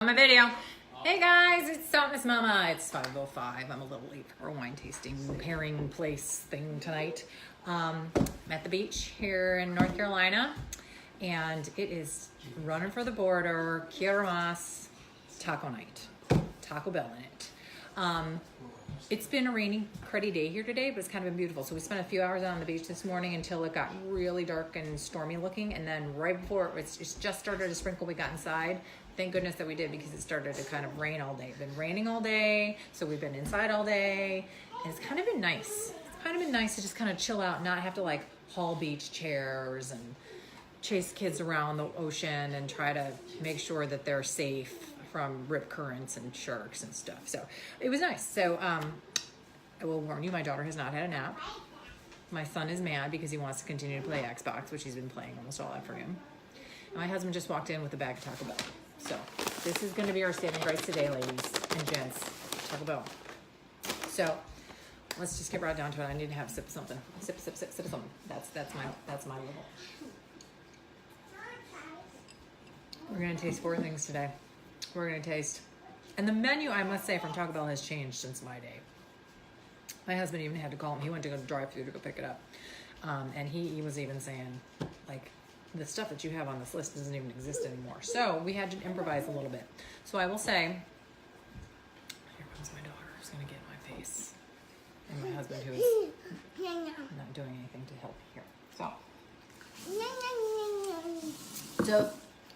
my video. Hey guys, it's Miss Mama. It's 5:05. I'm a little late for a wine tasting pairing place thing tonight. I'm at the beach here in North Carolina, and it is running for the border. Kiramas taco night, Taco Bell in it. It's been a rainy, cruddy day here today, but it's kind of been beautiful. So we spent a few hours on the beach this morning until it got really dark and stormy looking. And then right before it's just started to sprinkle, we got inside. Thank goodness that we did, because it started to kind of rain all day. It's been raining all day, so we've been inside all day. And it's kind of been nice. It's kind of been nice to just kind of chill out, not have to like haul beach chairs and chase kids around the ocean and try to make sure that they're safe from rip currents and sharks and stuff. So it was nice. So I will warn you, my daughter has not had a nap. My son is mad because he wants to continue to play Xbox, which he's been playing almost all afternoon. And my husband just walked in with a bag of Taco Bell. So this is going to be our saving grace today, ladies and gents. Taco Bell. So let's just get right down to it. I need to have a sip of something. Sip of something. That's my little. We're going to taste 4 things today. We're going to taste, and the menu, I must say, from Taco Bell has changed since my day. My husband even had to call him. He went to go drive through to go pick it up. And he was even saying, like, the stuff that you have on this list doesn't even exist anymore. So we had to improvise a little bit. So I will say, here comes my daughter who's going to get in my face. And my husband who is not doing anything to help here. So,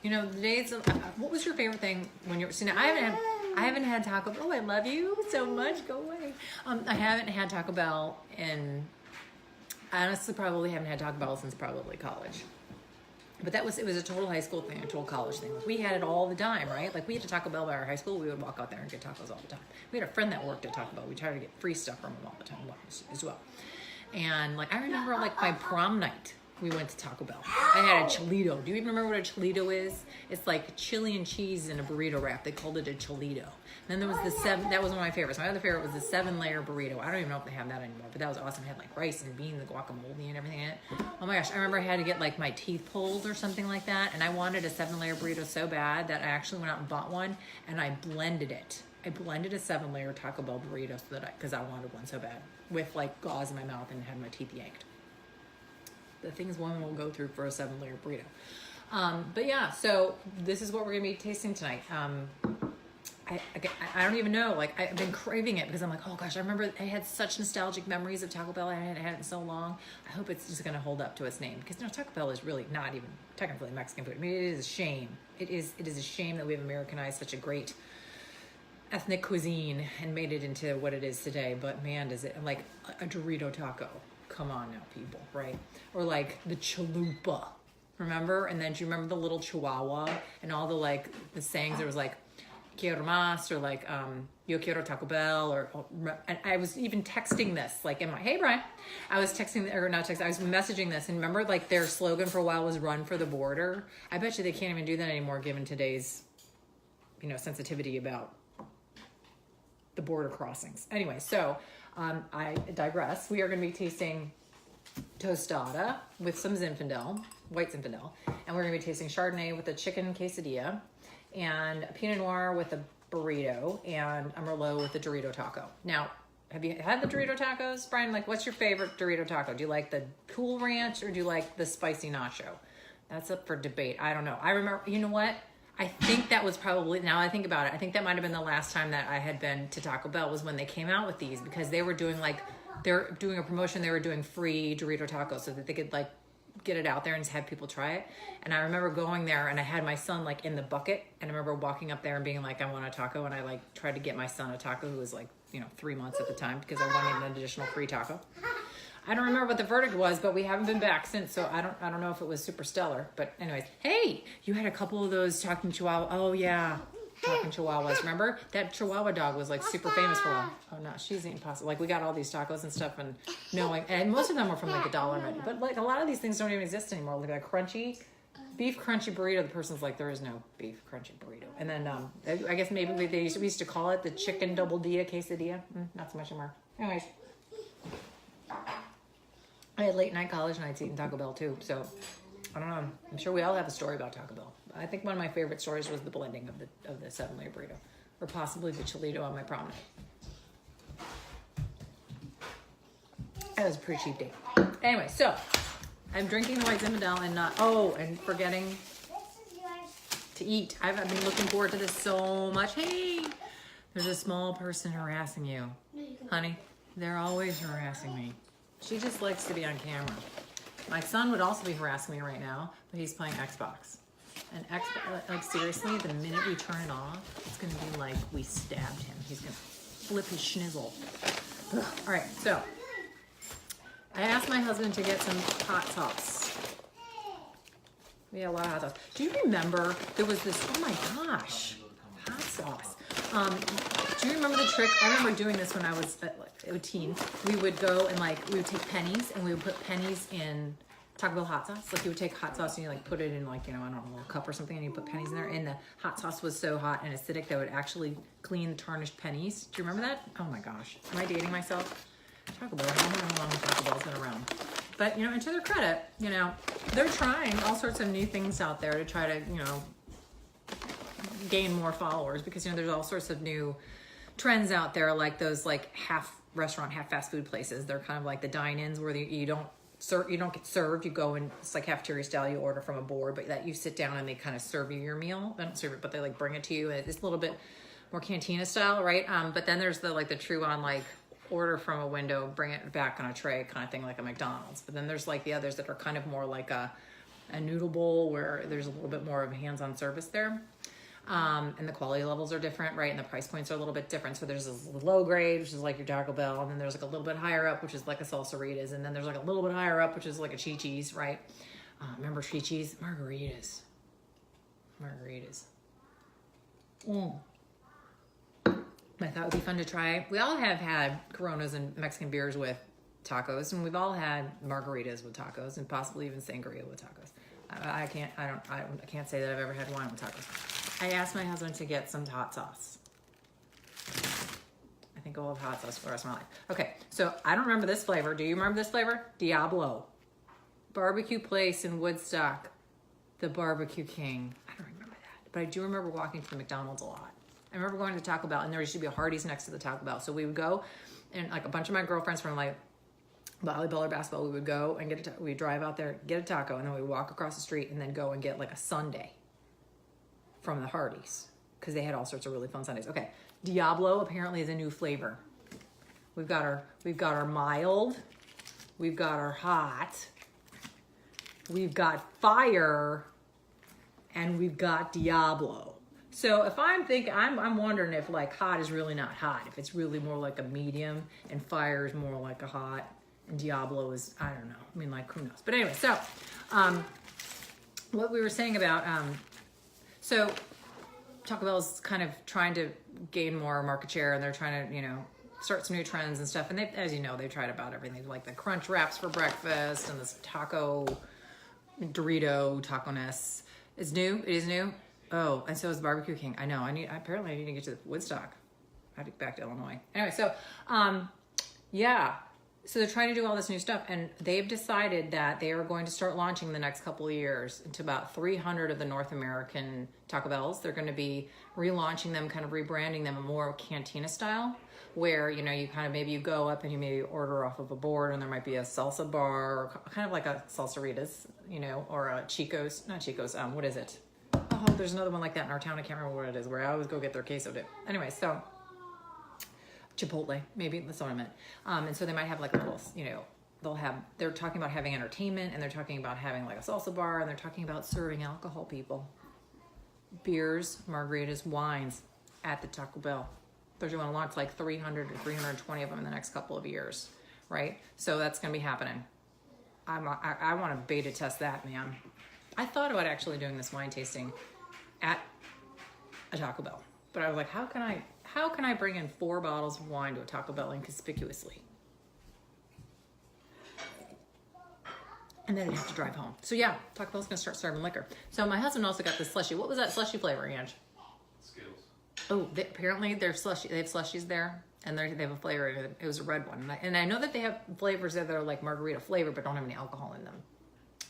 you know, the days of, what was your favorite thing when you were, see now I haven't had Taco Bell. Oh, I love you so much. Go away. I haven't had Taco Bell I honestly probably haven't had Taco Bell since probably college. But it was a total high school thing, a total college thing. We had it all the time, right? Like we had a Taco Bell by our high school. We would walk out there and get tacos all the time. We had a friend that worked at Taco Bell. We tried to get free stuff from him all the time as well. And like, I remember like my prom night, we went to Taco Bell. I had a Cholito. Do you even remember what a Cholito is? It's like chili and cheese in a burrito wrap. They called it a Cholito. And then there was that was one of my favorites. My other favorite was the 7-layer burrito. I don't even know if they have that anymore, but that was awesome. It had like rice and beans and guacamole and everything in it. Oh my gosh, I remember I had to get like my teeth pulled or something like that. And I wanted a 7-layer burrito so bad that I actually went out and bought one and I blended it. I blended a 7-layer Taco Bell burrito because I wanted one so bad, with like gauze in my mouth and had my teeth yanked. The things one will go through for a 7-layer burrito. But yeah, so this is what we're gonna be tasting tonight. I don't even know, like I've been craving it because I'm like, oh gosh, I remember I had such nostalgic memories of Taco Bell. I hadn't had it in so long. I hope it's just gonna hold up to its name, because you know, Taco Bell is really not even technically Mexican food. I mean, it is a shame. It is a shame that we've Americanized such a great ethnic cuisine and made it into what it is today. But man, does it, like a Dorito taco. Come on now, people, right? Or like the chalupa, remember? And then do you remember the little chihuahua and all the like the sayings? There was like quiero más, or like yo quiero Taco Bell, and I was even texting this like in my, hey Brian, I was texting, or not texting, I was messaging this, and remember like their slogan for a while was run for the border. I bet you they can't even do that anymore given today's, you know, sensitivity about the border crossings. Anyway, so I digress. We are going to be tasting tostada with some Zinfandel, white Zinfandel, and we're going to be tasting Chardonnay with a chicken quesadilla, and a Pinot Noir with a burrito, and a Merlot with a Dorito taco. Now, have you had the Dorito tacos, Brian? Like, what's your favorite Dorito taco? Do you like the Cool Ranch or do you like the spicy nacho? That's up for debate. I don't know. I remember, you know what? I think that was probably, now I think about it, I think that might have been the last time that I had been to Taco Bell was when they came out with these, because they were doing like, they're doing a promotion, they were doing free Dorito tacos so that they could like get it out there and just have people try it. And I remember going there and I had my son like in the bucket, and I remember walking up there and being like, I want a taco, and I like tried to get my son a taco who was like, you know, 3 months at the time, because I wanted an additional free taco. I don't remember what the verdict was, but we haven't been back since, so I don't know if it was super stellar. But anyways, hey, you had a couple of those talking chihuahua. Oh yeah, talking chihuahuas. Remember that chihuahua dog was like super famous for a while. Oh no, she's eating pasta. Like we got all these tacos and stuff, and knowing, and most of them were from like $1 already. But like a lot of these things don't even exist anymore. Like a crunchy beef crunchy burrito. The person's like, there is no beef crunchy burrito. And then I guess maybe we used to call it the chicken double dia quesadilla. Not so much anymore. Anyways. I had late night college nights eating Taco Bell too, so I don't know. I'm sure we all have a story about Taco Bell. I think one of my favorite stories was the blending of the 7-layer burrito, or possibly the chilito on my promenade. That was a pretty cheap date. Anyway, so I'm drinking the white Zinfandel and and forgetting to eat. I've been looking forward to this so much. Hey, there's a small person harassing you. Honey, they're always harassing me. She just likes to be on camera. My son would also be harassing me right now, but he's playing Xbox. And like seriously, the minute we turn it off, it's gonna be like we stabbed him. He's gonna flip his schnizzle. Ugh. All right, so I asked my husband to get some hot sauce. We had a lot of hot sauce. Do you remember there was this, oh my gosh, hot sauce. Do you remember the trick? I remember doing this when I was a teen. We would go and we would take pennies and we would put pennies in Taco Bell hot sauce. Like you would take hot sauce and you put it in I don't know, a cup or something, and you put pennies in there, and the hot sauce was so hot and acidic that it would actually clean the tarnished pennies. Do you remember that? Oh my gosh. Am I dating myself? Taco Bell, I don't know how long Taco Bell's been around. But, and to their credit, they're trying all sorts of new things out there to try to, gain more followers, because, there's all sorts of new trends out there, like those half restaurant, half fast food places. They're kind of like the dine-ins where you don't get served. You go and it's like cafeteria style. You order from a board, but that you sit down and they kind of serve you your meal. They don't serve it, but they bring it to you. It's a little bit more cantina style, right? But then there's the true on order from a window, bring it back on a tray kind of thing, like a McDonald's. But then there's the others that are kind of more like a noodle bowl, where there's a little bit more of hands-on service there. And the quality levels are different, right? And the price points are a little bit different. So there's this low grade, which is like your Taco Bell, and then there's a little bit higher up, which is like a Salsaritas, and then there's a little bit higher up, which is like a Chi-Chi's, right? Remember Chi-Chi's? Margaritas. I thought it would be fun to try. We all have had Coronas and Mexican beers with tacos, and we've all had margaritas with tacos, and possibly even sangria with tacos. I can't say that I've ever had wine with tacos. I asked my husband to get some hot sauce. I think I'll have hot sauce for the rest of my life. Okay, so I don't remember this flavor. Do you remember this flavor? Diablo. Barbecue place in Woodstock. The Barbecue King. I don't remember that, but I do remember walking to the McDonald's a lot. I remember going to Taco Bell, and there used to be a Hardee's next to the Taco Bell. So we would go, and a bunch of my girlfriends from volleyball or basketball, we would go and we'd drive out there, get a taco, and then we'd walk across the street and then go and get a sundae from the Hardee's, because they had all sorts of really fun sundaes. Okay, Diablo apparently is a new flavor. We've got our mild, we've got our hot, we've got fire, and we've got Diablo. So if I'm wondering if hot is really not hot, if it's really more like a medium, and fire is more like a hot, and Diablo is, I don't know. Who knows? But anyway, so what we were saying about, so Taco Bell is kind of trying to gain more market share, and they're trying to, start some new trends and stuff. And they, as you know, they've tried about everything, like the crunch wraps for breakfast, and this Dorito taco-ness. It's new. It is new. Oh, and so is the Barbecue King. I know. Apparently I need to get to Woodstock. I have to get back to Illinois. Anyway, so yeah. So they're trying to do all this new stuff, and they've decided that they are going to start launching in the next couple of years into about 300 of the North American Taco Bells. They're going to be relaunching them, kind of rebranding them more cantina style, where, you kind of maybe you go up and you maybe order off of a board, and there might be a salsa bar, or kind of like a Salsaritas, or a Chico's, not Chico's, what is it? Oh, there's another one like that in our town. I can't remember what it is, where I always go get their queso dip. Anyway, so Chipotle, maybe that's what I meant. And so they might have a little, they're talking about having entertainment, and they're talking about having a salsa bar, and they're talking about serving alcohol, people. Beers, margaritas, wines at the Taco Bell. They're going to launch 300 to 320 of them in the next couple of years, right? So that's going to be happening. I want to beta test that, man. I thought about actually doing this wine tasting at a Taco Bell, but I was like, how can I bring in 4 bottles of wine to a Taco Bell inconspicuously? And then I'd have to drive home. So yeah, Taco Bell's gonna start serving liquor. So my husband also got this slushy. What was that slushy flavor, Ange? Skittles. Oh, apparently they're slushy. They have slushies there, and they have a flavor. It was a red one, and I know that they have flavors that are like margarita flavor, but don't have any alcohol in them.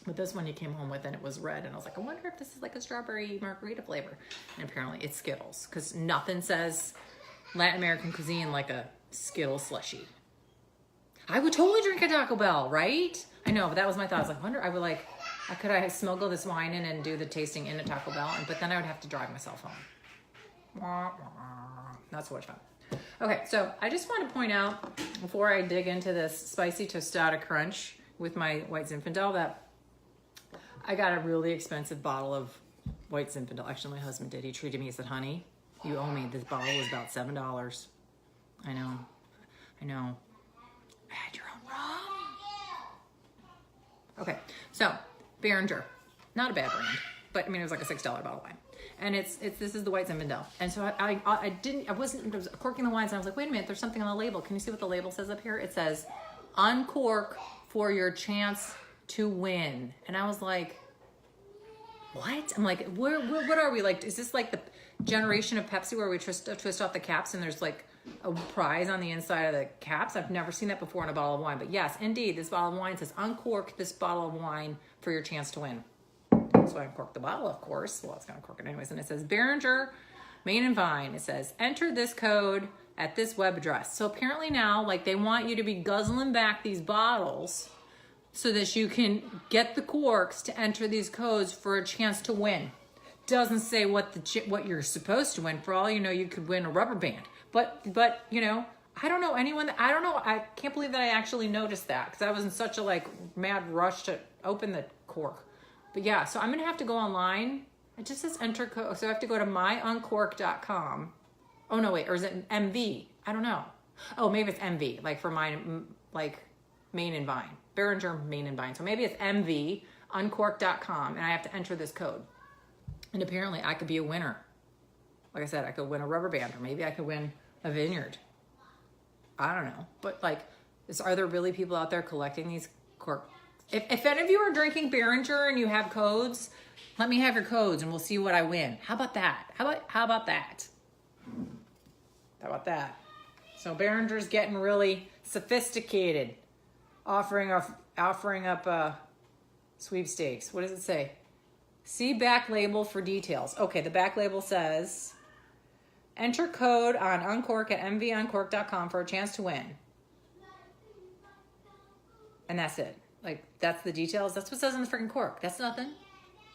But this one he came home with and it was red. And I was like, I wonder if this is like a strawberry margarita flavor. And apparently it's Skittles, because nothing says Latin American cuisine like a Skittles slushie. I would totally drink a Taco Bell, right? I know, but that was my thought. I was like, wonder, I would like, could I smuggle this wine in and do the tasting in a Taco Bell? But then I would have to drive myself home. Not so much fun. Okay, so I just want to point out, before I dig into this spicy tostada crunch with my White Zinfandel, that I got a really expensive bottle of White Zinfandel. Actually, my husband did. He treated me. He said, honey, you owe me. This bottle was about $7. I know. Add your own rum. Okay, so Behringer, not a bad brand, but I mean, it was like a $6 bottle of wine. And this is the White Zinfandel. And so I was corking the wines, and I was like, wait a minute, there's something on the label. Can you see what the label says up here? It says, uncork for your chance to win. And I was like, what? I'm like, what are we like? Is this like the generation of Pepsi where we twist off the caps and there's like a prize on the inside of the caps? I've never seen that before in a bottle of wine. But yes, indeed, this bottle of wine says, uncork this bottle of wine for your chance to win. So I uncorked the bottle, of course. Well, it's going to cork it anyways. And it says, Behringer, Main and Vine. It says, enter this code at this web address. So apparently now, like, they want you to be guzzling back these bottles so that you can get the corks to enter these codes for a chance to win. Doesn't say what you're supposed to win. For all you know, you could win a rubber band. But you know, I don't know anyone that, I don't know. I can't believe that I actually noticed that, because I was in such a like mad rush to open the cork. But yeah, so I'm going to have to go online. It just says enter code. So I have to go to myuncork.com. Oh, no, wait. Or is it MV? I don't know. Oh, maybe it's MV, like for mine, like Main and Vine. Behringer, Main and Vine. So maybe it's MV, uncork.com, and I have to enter this code. And apparently I could be a winner. Like I said, I could win a rubber band, or maybe I could win a vineyard. I don't know. But like, are there really people out there collecting these cork? If any of you are drinking Behringer and you have codes, let me have your codes and we'll see what I win. How about that? How about that? How about that? So Behringer's getting really sophisticated, offering up sweepstakes. What does it say? See back label for details. Okay, the back label says, enter code on Uncork at mvuncork.com for a chance to win. And that's it. Like, that's the details. That's what it says on the freaking cork. That's nothing.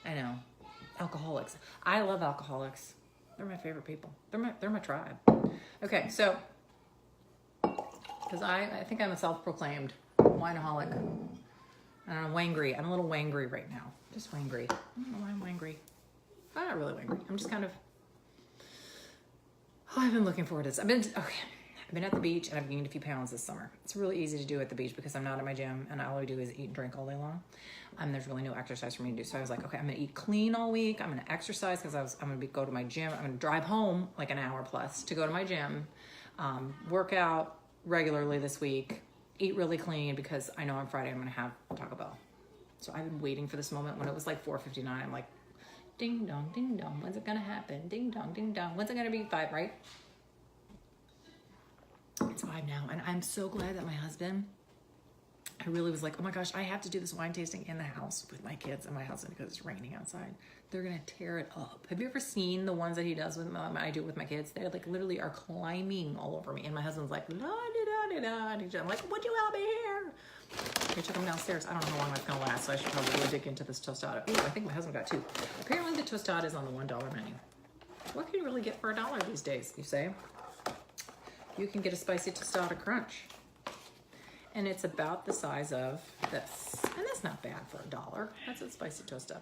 I know. Alcoholics. I love alcoholics. They're my favorite people. They're my tribe. Okay, so, because I think I'm a self-proclaimed wineaholic. I don't know, wangry. I'm a little wangry right now. Just wangry. I don't know why I'm wangry. I'm not really wangry. I'm just kind of, I've been looking forward to this. I've been at the beach and I've gained a few pounds this summer. It's really easy to do at the beach because I'm not at my gym and all I do is eat and drink all day long. There's really no exercise for me to do. So I was like, okay, I'm gonna eat clean all week. I'm gonna exercise because I'm gonna go to my gym. I'm gonna drive home like an hour plus to go to my gym, work out regularly this week, eat really clean because I know on Friday I'm gonna have Taco Bell. So I've been waiting for this moment. When it was like 4:59, I'm like, ding dong, when's it gonna happen? Ding dong, when's it gonna be 5, right? It's 5 now, and I'm so glad that my husband, I really was like, oh my gosh, I have to do this wine tasting in the house with my kids and my husband because it's raining outside. They're gonna tear it up. Have you ever seen the ones that he does with I do with my kids? They like literally are climbing all over me, and my husband's like, la da da da da. I'm like, would you help me here? I took him downstairs. I don't know how long that's gonna last, so I should probably go dig into this tostada. Ooh, I think my husband got 2. Apparently the tostada is on the $1 menu. What can you really get for $1 these days, you say? You can get a spicy tostada crunch. And it's about the size of this. And that's not bad for $1. That's a spicy tostada.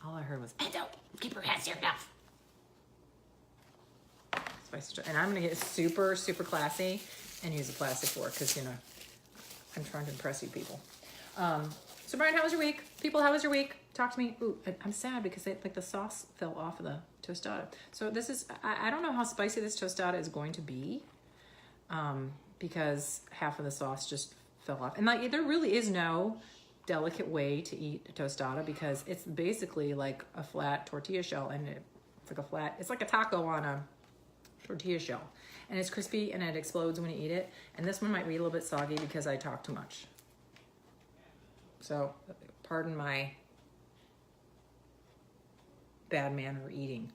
All I heard was, hey, don't keep your hands to your mouth. Spicy tostada. And I'm gonna get super, super classy and use a plastic fork because, you know, I'm trying to impress you people. So Brian, how was your week? People, how was your week? Talk to me. Ooh, I'm sad because like the sauce fell off of the tostada. So this is, I don't know how spicy this tostada is going to be because half of the sauce just fell off. And like, there really is no delicate way to eat a tostada because it's basically like a flat tortilla shell, and it's like a taco on a tortilla shell. And it's crispy and it explodes when you eat it. And this one might be a little bit soggy because I talk too much. So pardon my bad manner eating.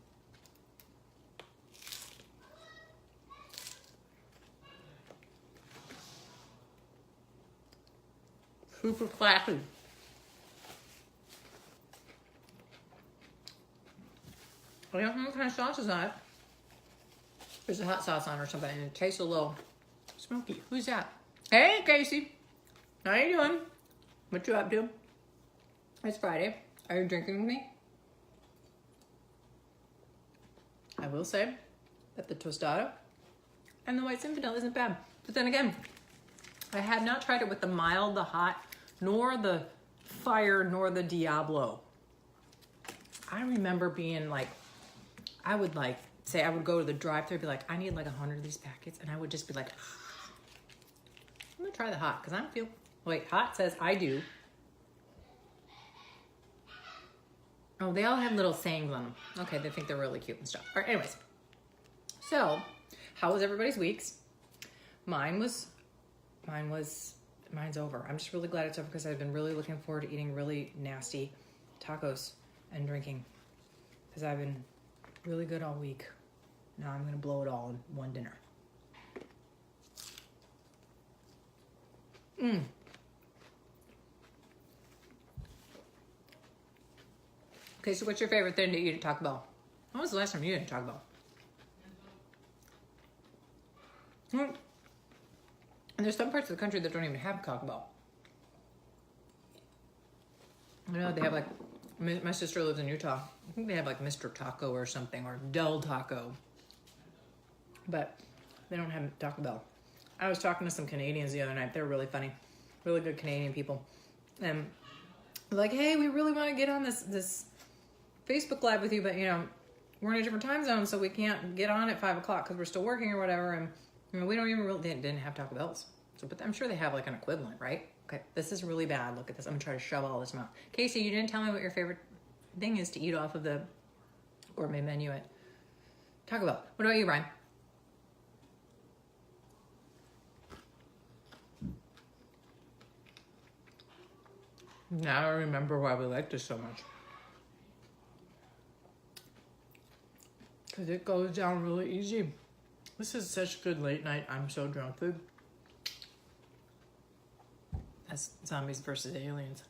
Super classy. I don't know what kind of sauce is on it. There's a hot sauce on it or something, and it tastes a little smoky. Who's that? Hey, Casey. How you doing? What you up to? It's Friday. Are you drinking with me? I will say that the tostada and the white Zinfandel isn't bad. But then again, I have not tried it with the mild, the hot, nor the fire, nor the Diablo. I remember being like, I would like, say I would go to the drive-thru and be like, I need like 100 of these packets. And I would just be like, I'm gonna try the hot, because I don't feel, wait, hot says I do. Oh, they all have little sayings on them. Okay, they think they're really cute and stuff. All right, anyways. So, how was everybody's weeks? Mine's over. I'm just really glad it's over because I've been really looking forward to eating really nasty tacos and drinking because I've been really good all week. Now I'm going to blow it all in one dinner. Okay, so what's your favorite thing to eat at Taco Bell? When was the last time you ate at Taco Bell? And there's some parts of the country that don't even have Taco Bell. I know they have like, my sister lives in Utah. I think they have like Mr. Taco or something, or Del Taco. But they don't have Taco Bell. I was talking to some Canadians the other night. They're really funny. Really good Canadian people. And they're like, hey, we really want to get on this Facebook Live with you, but you know, we're in a different time zone, so we can't get on at 5 o'clock because we're still working or whatever. And you know, we don't even really, they didn't have Taco Bells. So, but I'm sure they have like an equivalent, right? Okay, this is really bad. Look at this. I'm gonna try to shove all this out. Casey, you didn't tell me what your favorite thing is to eat off of the gourmet menu at Taco Bell. What about you, Brian? Now I remember why we like this so much. Because it goes down really easy. This is such good late night, I'm so drunk food. That's zombies versus aliens.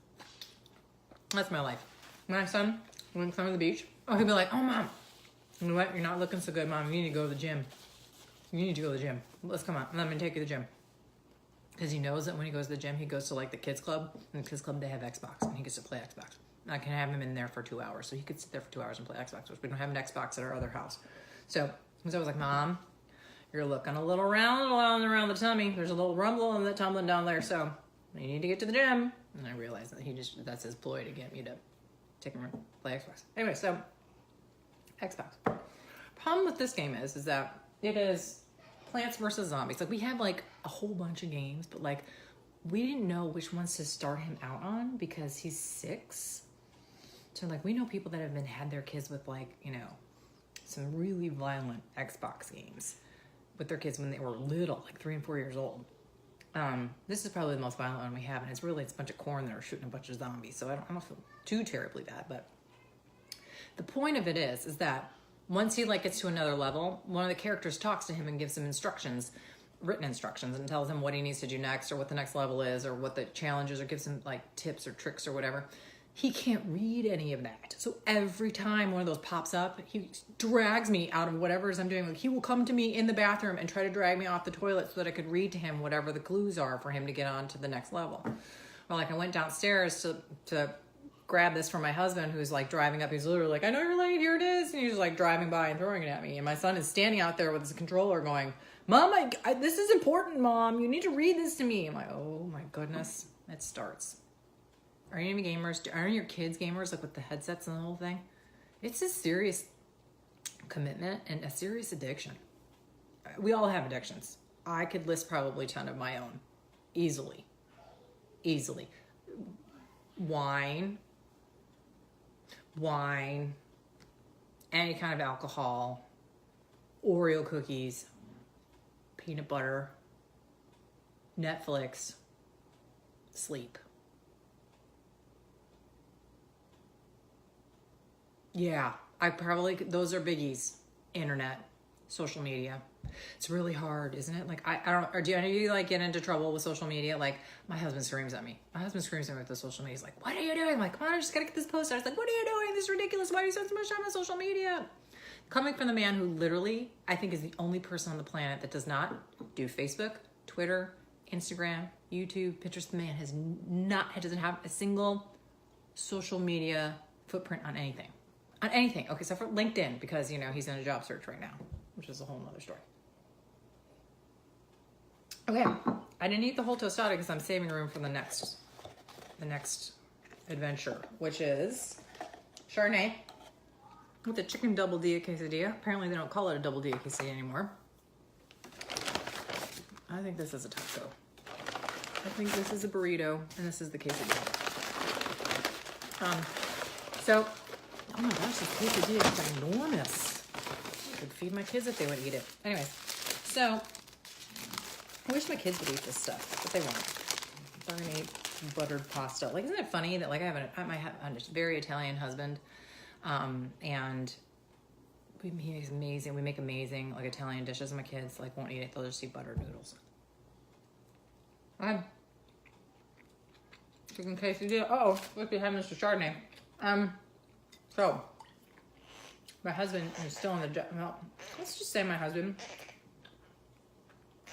That's my life. My son, when we come to the beach, he'll be like, oh, Mom, you know what? You're not looking so good, Mom. You need to go to the gym. You need to go to the gym. Let's come on. Let me take you to the gym. Because he knows that when he goes to the gym, he goes to like the kids club. In the kids club, they have Xbox, and he gets to play Xbox. I can have him in there for 2 hours, so he could sit there for 2 hours and play Xbox, which we don't have an Xbox at our other house. So I was like, Mom, you're looking a little round around the tummy. There's a little rumble and the tumbling down there, so you need to get to the gym. And I realized that that's his ploy to get me to take him and play Xbox. Anyway, so Xbox. Problem with this game is that it is Plants vs. Zombies. Like, we have like a whole bunch of games, but like we didn't know which ones to start him out on because he's 6. So like we know people that have had their kids with like, you know, some really violent Xbox games with their kids when they were little, like 3 and 4 years old. This is probably the most violent one we have, and it's a bunch of corn that are shooting a bunch of zombies. So I don't feel too terribly bad, but the point of it is that once he like gets to another level, one of the characters talks to him and gives him instructions, written instructions, and tells him what he needs to do next or what the next level is or what the challenge is, or gives him like tips or tricks or whatever. He can't read any of that. So every time one of those pops up, he drags me out of whatever it is I'm doing. Like, he will come to me in the bathroom and try to drag me off the toilet so that I could read to him whatever the clues are for him to get on to the next level. Well, like I went downstairs to grab this for my husband, who's like driving up. He's literally like, I know you're late, here it is. And he's like driving by and throwing it at me. And my son is standing out there with his controller going, Mom, this is important, Mom. You need to read this to me. I'm like, oh my goodness, it starts. Are any of you gamers? Are your kids gamers, like with the headsets and the whole thing? It's a serious commitment and a serious addiction. We all have addictions. I could list probably 10 of my own. Easily. Wine, any kind of alcohol, Oreo cookies, peanut butter, Netflix, sleep. Yeah, those are biggies. Internet, social media. It's really hard, isn't it? Like, I don't, or do any of you like get into trouble with social media? Like, my husband screams at me. My husband screams at me with the social media. He's like, what are you doing? I'm like, come on, I just gotta get this post out. He's like, what are you doing? This is ridiculous. Why do you spend so much time on social media? Coming from the man who literally, I think, is the only person on the planet that does not do Facebook, Twitter, Instagram, YouTube, Pinterest. The man doesn't have a single social media footprint on anything. On anything. Okay, except for LinkedIn, because, he's in a job search right now, which is a whole nother story. Okay, I didn't eat the whole tostada because I'm saving room for the next adventure, which is Chardonnay with a chicken double dia quesadilla. Apparently they don't call it a double dia quesadilla anymore. I think this is a taco. I think this is a burrito, and this is the quesadilla. Oh my gosh, this quesadilla is enormous. I could feed my kids if they would eat it. Anyways, so I wish my kids would eat this stuff, but they won't. They're gonna eat buttered pasta. Like, isn't it funny that like I have a very Italian husband, and he's amazing. We make amazing like Italian dishes, and my kids like won't eat it. They'll just eat buttered noodles. Chicken quesadilla. Oh, look, we have Mr. Chardonnay. So my husband is still in the job. Well, let's just say my husband,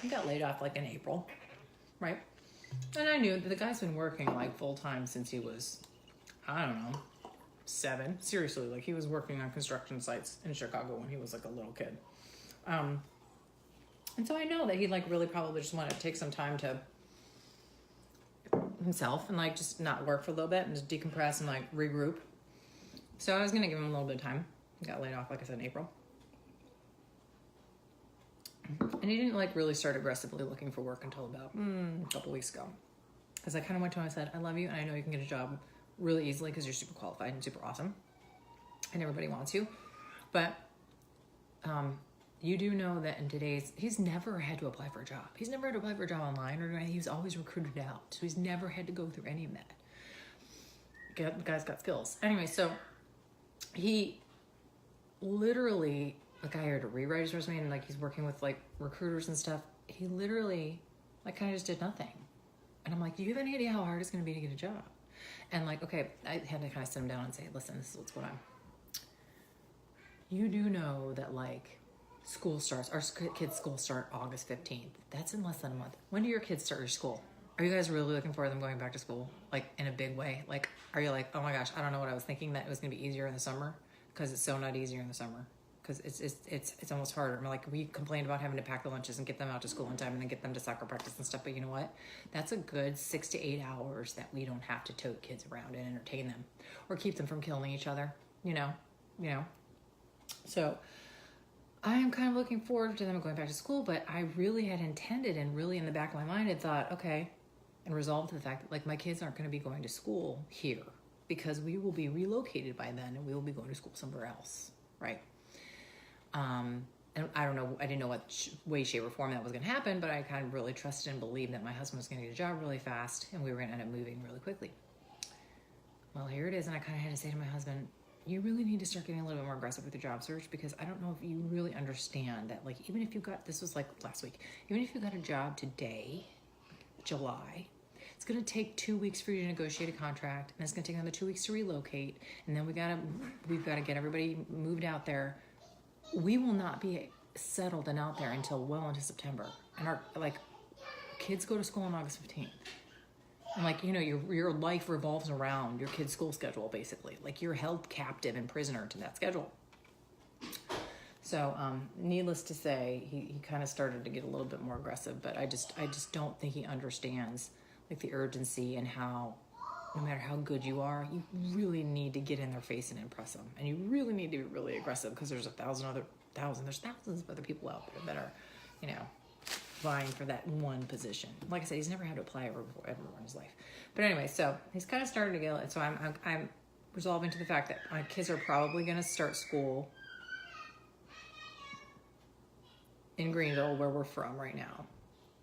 he got laid off like in April, right? And I knew that the guy's been working like full time since he was, I don't know, 7. Seriously, like he was working on construction sites in Chicago when he was like a little kid. And so I know that he like really probably just wanted to take some time to himself and like just not work for a little bit and just decompress and like regroup. So I was going to give him a little bit of time. He got laid off, like I said, in April. And he didn't like really start aggressively looking for work until about a couple weeks ago. Because I kind of went to him and I said, I love you and I know you can get a job really easily because you're super qualified and super awesome. And everybody wants you. But you do know that in today's, he's never had to apply for a job. He's never had to apply for a job online or anything. He was always recruited out. So he's never had to go through any of that. The guy's got skills. Anyway, so he literally, like I hired to rewrite his resume and like he's working with like recruiters and stuff. He literally like kind of just did nothing. And I'm like, do you have any idea how hard it's going to be to get a job? And like, okay, I had to kind of sit him down and say, listen, this is what's going on. You do know that like school starts, our kids' school start August 15th. That's in less than a month. When do your kids start your school? Are you guys really looking forward to them going back to school? Like in a big way? Like, are you like, oh my gosh, I don't know what I was thinking that it was going to be easier in the summer? Because it's so not easier in the summer. Because it's almost harder. I mean, like we complained about having to pack the lunches and get them out to school in time and then get them to soccer practice and stuff. But you know what? That's a good 6 to 8 hours that we don't have to tote kids around and entertain them or keep them from killing each other. You know. So I am kind of looking forward to them going back to school, but I really had intended and really in the back of my mind had thought, okay, and resolved to the fact that like my kids aren't going to be going to school here because we will be relocated by then and we will be going to school somewhere else, right? And I don't know, I didn't know what way, shape, or form that was going to happen, but I kind of really trusted and believed that my husband was going to get a job really fast and we were going to end up moving really quickly. Well, here it is, and I kind of had to say to my husband, you really need to start getting a little bit more aggressive with your job search because I don't know if you really understand that, like, even if you got, this was like last week, even if you got a job today, July, it's going to take 2 weeks for you to negotiate a contract, and it's going to take another 2 weeks to relocate, and then we've got to get everybody moved out there. We will not be settled and out there until well into September, and our like kids go to school on August 15th. And like, you know, your life revolves around your kid's school schedule, basically. Like you're held captive and prisoner to that schedule. So, needless to say, he kind of started to get a little bit more aggressive, but I just don't think he understands like the urgency and how no matter how good you are, you really need to get in their face and impress them. And you really need to be really aggressive because there's thousands of other people out there that are, you know, vying for that one position. Like I said, he's never had to apply ever in his life. But anyway, so he's kind of starting to get it. So I'm resolving to the fact that my kids are probably going to start school in Greenville, where we're from right now.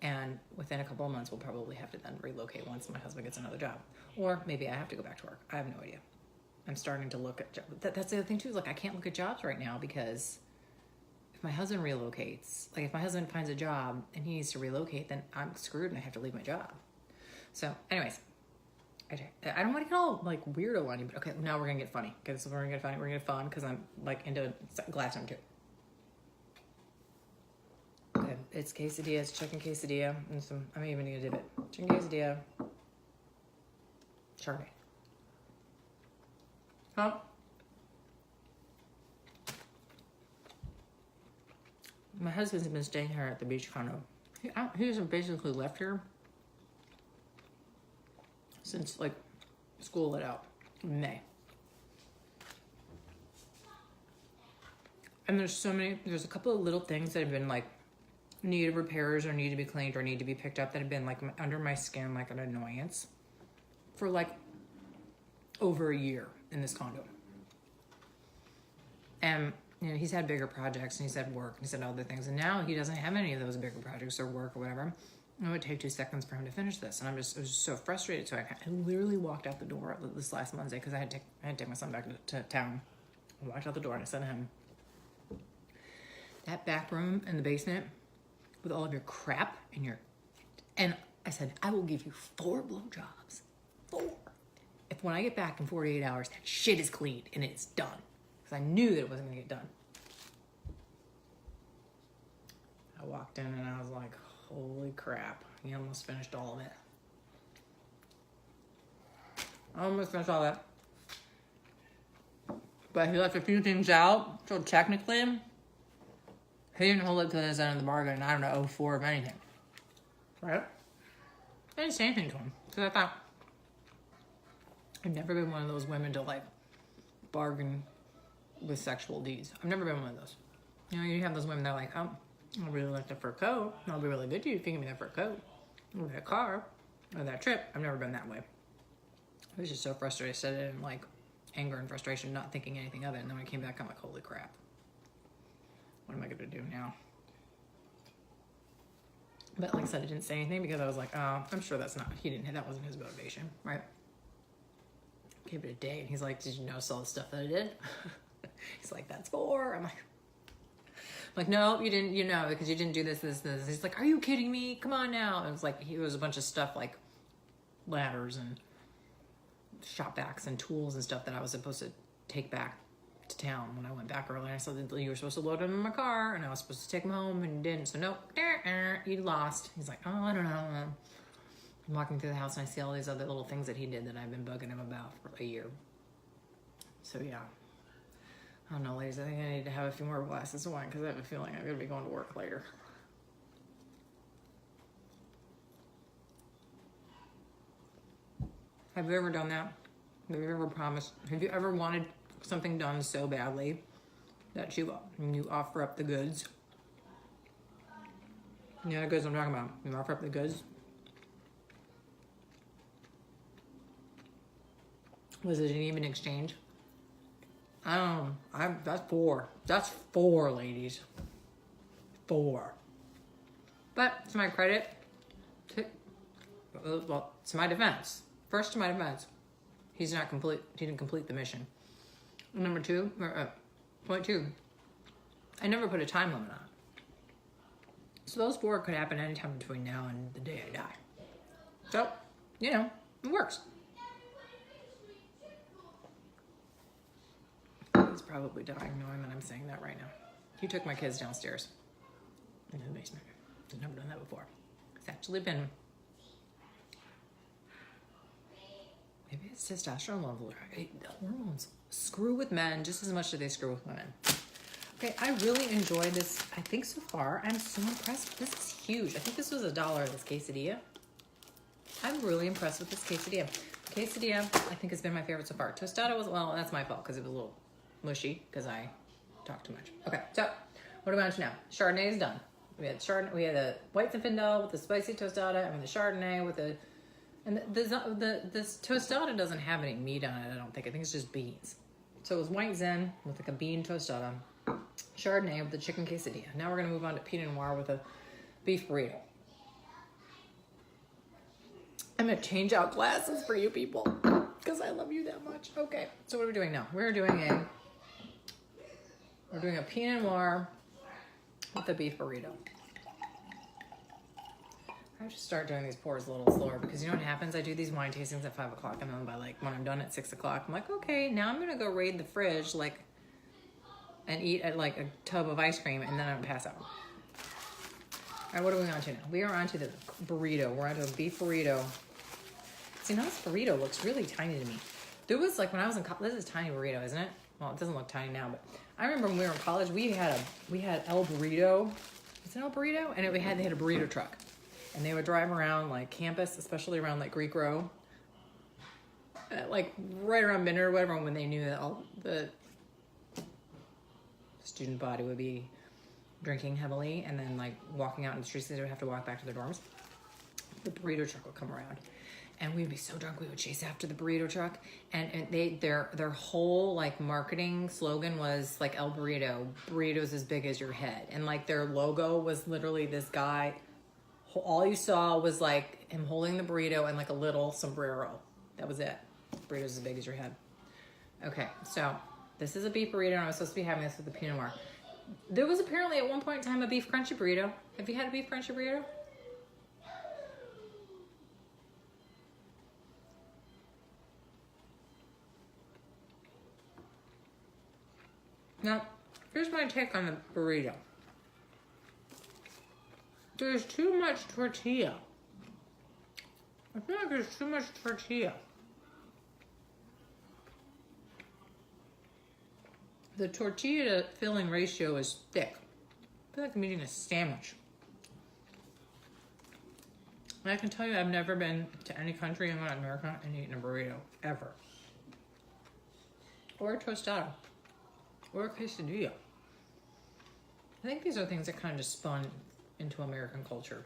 And within a couple of months, we'll probably have to then relocate once my husband gets another job. Or maybe I have to go back to work. I have no idea. I'm starting to look at jobs. That's the other thing too, is like I can't look at jobs right now because if my husband relocates, like if my husband finds a job and he needs to relocate, then I'm screwed and I have to leave my job. So anyways, I don't want to get all like weirdo on you, but okay, now we're gonna get funny. Okay, so we're gonna get funny. We're gonna get fun because I'm like into glass time too. Okay, it's quesadilla, it's chicken quesadilla, and some, I'm even gonna dip it. Chicken quesadilla, Chardonnay. Huh? My husband's been staying here at the beach condo. He's basically left here since like school let out in May. And there's a couple of little things that have been like need repairs or need to be cleaned or need to be picked up that have been like under my skin, like an annoyance for like over a year in this condo. And you know, he's had bigger projects and he's had work and he's had other things, and now he doesn't have any of those bigger projects or work or whatever. It would take 2 seconds for him to finish this, and I was just so frustrated. So I literally walked out the door this last Wednesday because I had to take my son back to town. I walked out the door and I said to him, "That back room in the basement with all of your crap and I said, I will give you 4 blowjobs. 4. If when I get back in 48 hours, that shit is cleaned and it's done." Because I knew that it wasn't gonna get done. I walked in and I was like, holy crap. He almost finished all of it. I almost finished all that. But he left a few things out, so technically, he didn't hold it to his end of the bargain, and I don't know 04 of anything. Right? I didn't say anything to him, because I thought, I've never been one of those women to like bargain with sexual deeds. I've never been one of those. You know, you have those women that are like, oh, I really like that fur coat. I'll be really good to you if you give me that fur coat, or that car, or that trip. I've never been that way. I was just so frustrated. I said it in like anger and frustration, not thinking anything of it. And then when I came back, I'm like, holy crap. What am I gonna do now? But like I said, I didn't say anything because I was like, oh, I'm sure that wasn't his motivation, right? Gave it a day, and he's like, did you notice all the stuff that I did? He's like, that's 4. I'm like, no, you didn't, because you didn't do this. He's like, are you kidding me? Come on now. And it was like, it was a bunch of stuff like ladders and shop vacs and tools and stuff that I was supposed to take back to town when I went back earlier. I said that you were supposed to load them in my car and I was supposed to take them home and you didn't. So nope, you lost. He's like, oh, I don't know. I'm walking through the house and I see all these other little things that he did that I've been bugging him about for a year. So yeah. I don't know, ladies. I think I need to have a few more glasses of wine because I have a feeling I'm going to be going to work later. Have you ever done that? Have you ever promised? Have you ever wanted something done so badly that you offer up the goods? You know the goods I'm talking about. You offer up the goods. Was it an even exchange? That's 4. That's 4, ladies. 4. But to my credit, to my defense. First, to my defense, he didn't complete the mission. Number 2, point 2, I never put a time limit on it. So those 4 could happen anytime between now and the day I die. So, it works. He's probably dying knowing that I'm saying that right now. He took my kids downstairs into the basement. I've never done that before. It's actually been, maybe it's testosterone level. The hormones screw with men just as much as they screw with women. Okay, I really enjoyed this. I think so far, I'm so impressed. This is huge. I think this was $1, this quesadilla. I'm really impressed with this quesadilla. Quesadilla, I think, has been my favorite so far. Tostada was, well, that's my fault because it was a little mushy because I talk too much. Okay, so what do we want to now? Chardonnay is done. We had a white Zinfandel with the spicy tostada, and the Chardonnay with the, and this tostada doesn't have any meat on it, I don't think. I think it's just beans. So it was white Zen with like a bean tostada, Chardonnay with the chicken quesadilla. Now we're gonna move on to Pinot Noir with a beef burrito. I'm gonna change out glasses for you people. because I love you that much. Okay, so what are we doing now? We're doing a Pinot Noir with a beef burrito. I have to start doing these pours a little slower because you know what happens? I do these wine tastings at 5 o'clock, and then by like when I'm done at 6 o'clock, I'm like, okay, now I'm gonna go raid the fridge and eat at like a tub of ice cream, and then I'm gonna pass out. All right, what are we on to now? We are on to the burrito. We're on to a beef burrito. See, now this burrito looks really tiny to me. There was like when I was in college, this is a tiny burrito, isn't it? Well, it doesn't look tiny now, but I remember when we were in college, we had El Burrito. Is it El Burrito? And they had a burrito truck. And they would drive around like campus, especially around like Greek Row, like right around Bender or whatever, when they knew that all the student body would be drinking heavily and then like walking out in the streets, they would have to walk back to their dorms. The burrito truck would come around. And we'd be so drunk, we would chase after the burrito truck. And their whole like marketing slogan was like El Burrito, burritos as big as your head. And like their logo was literally this guy. All you saw was like him holding the burrito and like a little sombrero. That was it. Burritos as big as your head. Okay, so this is a beef burrito, and I was supposed to be having this with the Pinot Noir. There was apparently at one point in time a beef crunchy burrito. Have you had a beef crunchy burrito? Now, here's my take on the burrito. There's too much tortilla. I feel like there's too much tortilla. The tortilla to filling ratio is thick. I feel like I'm eating a sandwich. And I can tell you I've never been to any country in Latin America and eaten a burrito, ever. Or a tostada. Or a quesadilla. I think these are things that kind of just spun into American culture.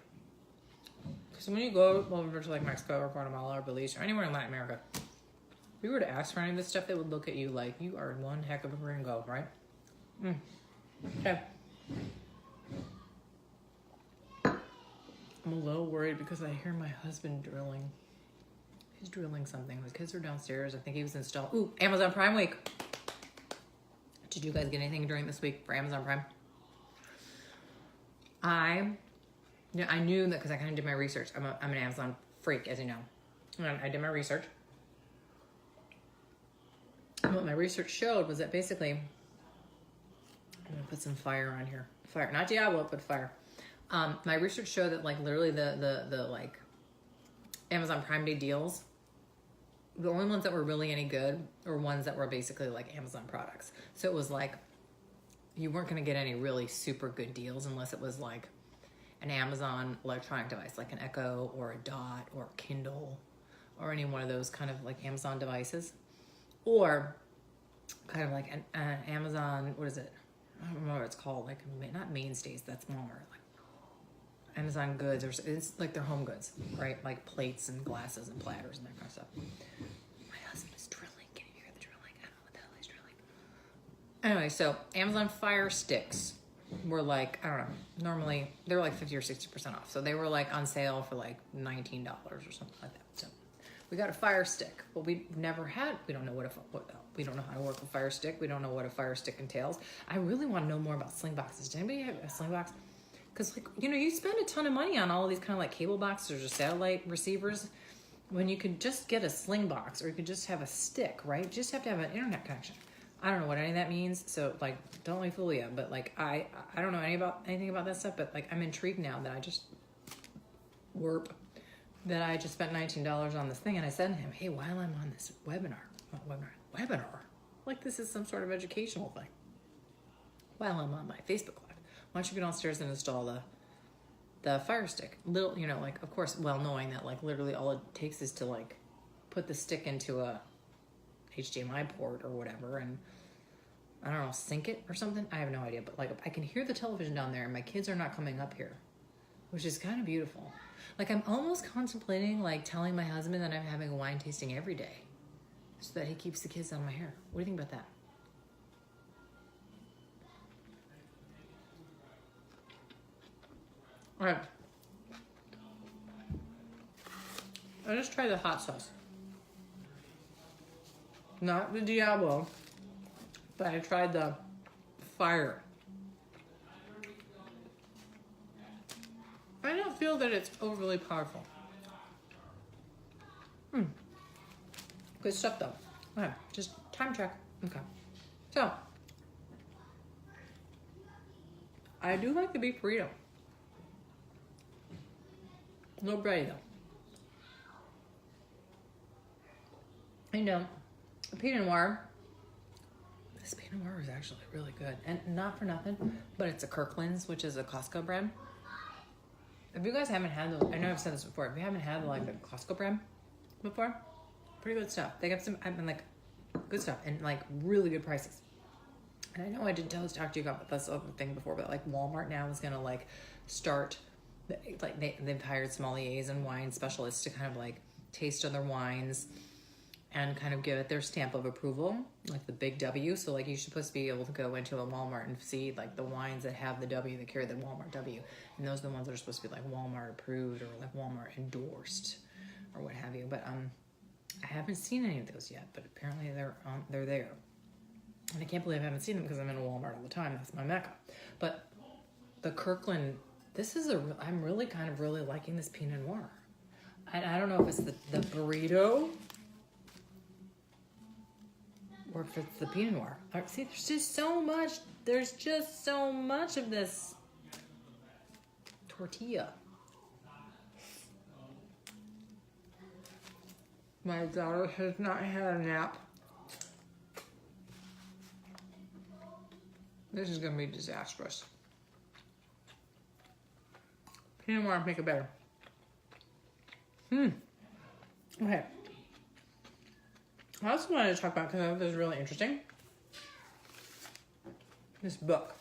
Because when you go over to like Mexico or Guatemala or Belize or anywhere in Latin America, if you were to ask for any of this stuff, they would look at you like you are one heck of a gringo, right? Okay. I'm a little worried because I hear my husband drilling. He's drilling something. The kids are downstairs. I think he was installed. Ooh, Amazon Prime Week. Did you guys get anything during this week for Amazon Prime? I knew that because I kind of did my research. I'm an Amazon freak, as you know. And I did my research. And what my research showed was that basically, I'm gonna put some fire on here. Fire, not Diablo, but fire. My research showed that like literally the like Amazon Prime Day deals, the only ones that were really any good were ones that were basically like Amazon products. So it was like, you weren't going to get any really super good deals unless it was like an Amazon electronic device, like an Echo or a Dot or a Kindle or any one of those kind of like Amazon devices. Or kind of like an Amazon, what is it? I don't remember what it's called. Like, not Mainstays, that's Walmart. Like Amazon goods, or it's like their home goods, right? Like plates and glasses and platters and that kind of stuff. My husband is drilling. Can you hear the drilling? I don't know what the hell he's drilling. Anyway, so Amazon Fire Sticks were like, I don't know, normally they're like 50 or 60% off. So they were like on sale for like $19 or something like that. So we got a Fire Stick, but we never had, we don't know we don't know how to work a Fire Stick. We don't know what a Fire Stick entails. I really want to know more about sling boxes. Does anybody have a sling box? Because, like, you know, you spend a ton of money on all of these kind of like cable boxes or satellite receivers when you could just get a sling box, or you could just have a stick, right? You just have to have an internet connection. I don't know what any of that means, so like, don't let me fool you. But like, I don't know anything about that stuff. But like, I'm intrigued now that I just spent $19 on this thing, and I said to him, "Hey, while I'm on this webinar, like this is some sort of educational thing. While I'm on my Facebook Live, why don't you go downstairs and install the Fire Stick?" Little, you know, like, of course, well knowing that like literally all it takes is to like put the stick into a HDMI port or whatever, and I don't know, sync it or something. I have no idea, but like I can hear the television down there, and my kids are not coming up here, which is kind of beautiful. Like, I'm almost contemplating like telling my husband that I'm having a wine tasting every day, so that he keeps the kids out of my hair. What do you think about that? All right. I just tried the hot sauce. not the Diablo, but I tried the Fire. I don't feel that it's overly powerful. Good stuff though. Okay, just time check. Okay. So, I do like the beef burrito. A little bready though. I know, the Pinot Noir. This Pinot Noir is actually really good. And not for nothing, but it's a Kirkland's, which is a Costco brand. If you guys haven't had those, I know I've said this before, if you haven't had like the Costco brand before, pretty good stuff. They got some, I mean, like, good stuff and like really good prices. And I know I did talk to you about this other thing before, but like Walmart now is gonna like start, like they've hired sommeliers and wine specialists to kind of like taste other wines and kind of give it their stamp of approval, like the big W. So like you're supposed to be able to go into a Walmart and see like the wines that have the W, that carry the Walmart W. And those are the ones that are supposed to be like Walmart approved or like Walmart endorsed or what have you. But I haven't seen any of those yet, but apparently they're there. And I can't believe I haven't seen them because I'm in a Walmart all the time. That's my mecca. But the Kirkland, I'm really kind of really liking this Pinot Noir. I don't know if it's the burrito or if it's the Pinot Noir. See, there's just so much of this tortilla. My daughter has not had a nap. This is gonna be disastrous. Pinot Noir, make it better. Okay. I also wanted to talk about, because I thought this was really interesting, this book.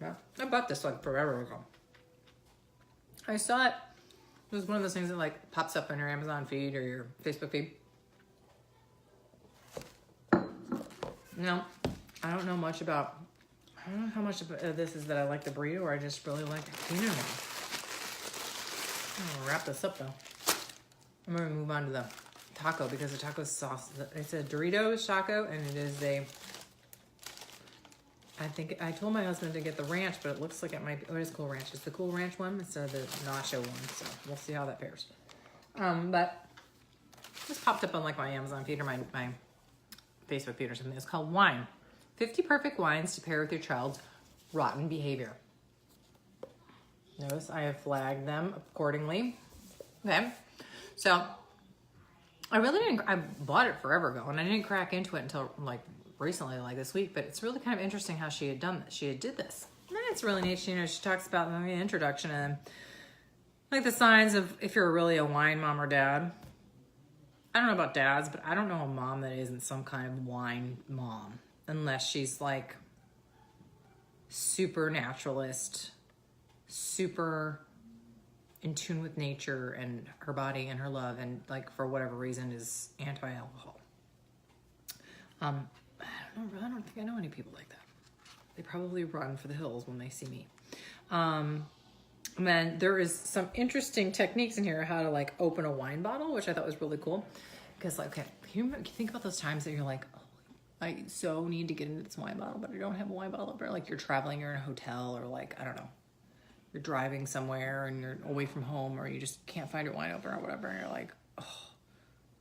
Yeah, I bought this like forever ago. I saw it. It was one of those things that like pops up on your Amazon feed or your Facebook feed. Now, I don't know how much of this is that I like the burrito or I just really like the Pinot Noir. I'm gonna wrap this up though. I'm gonna move on to the taco because the taco sauce, it's a Doritos taco and it is I think I told my husband to get the ranch, but it looks like it might be, what is Cool Ranch? It's the Cool Ranch one instead of the nacho one, so we'll see how that fares. But this popped up on like my Amazon feed or my Facebook feed or something. It's called Wine. 50 perfect wines to pair with your child's rotten behavior. Notice I have flagged them accordingly. Okay, so I bought it forever ago and I didn't crack into it until like recently, like this week, but it's really kind of interesting how she had done this. She did this. And it's really neat. She talks about in the introduction and like the signs of if you're really a wine mom or dad. I don't know about dads, but I don't know a mom that isn't some kind of wine mom unless she's like super naturalist, super in tune with nature and her body and her love and like for whatever reason is anti-alcohol. I don't think I know any people like that. They probably run for the hills when they see me. And then there is some interesting techniques in here how to like open a wine bottle, which I thought was really cool. Because like, okay, you think about those times that you're like, oh, I so need to get into this wine bottle, but I don't have a wine bottle opener. Like you're traveling, you're in a hotel, or like, I don't know, you're driving somewhere and you're away from home, or you just can't find your wine opener or whatever. And you're like, oh,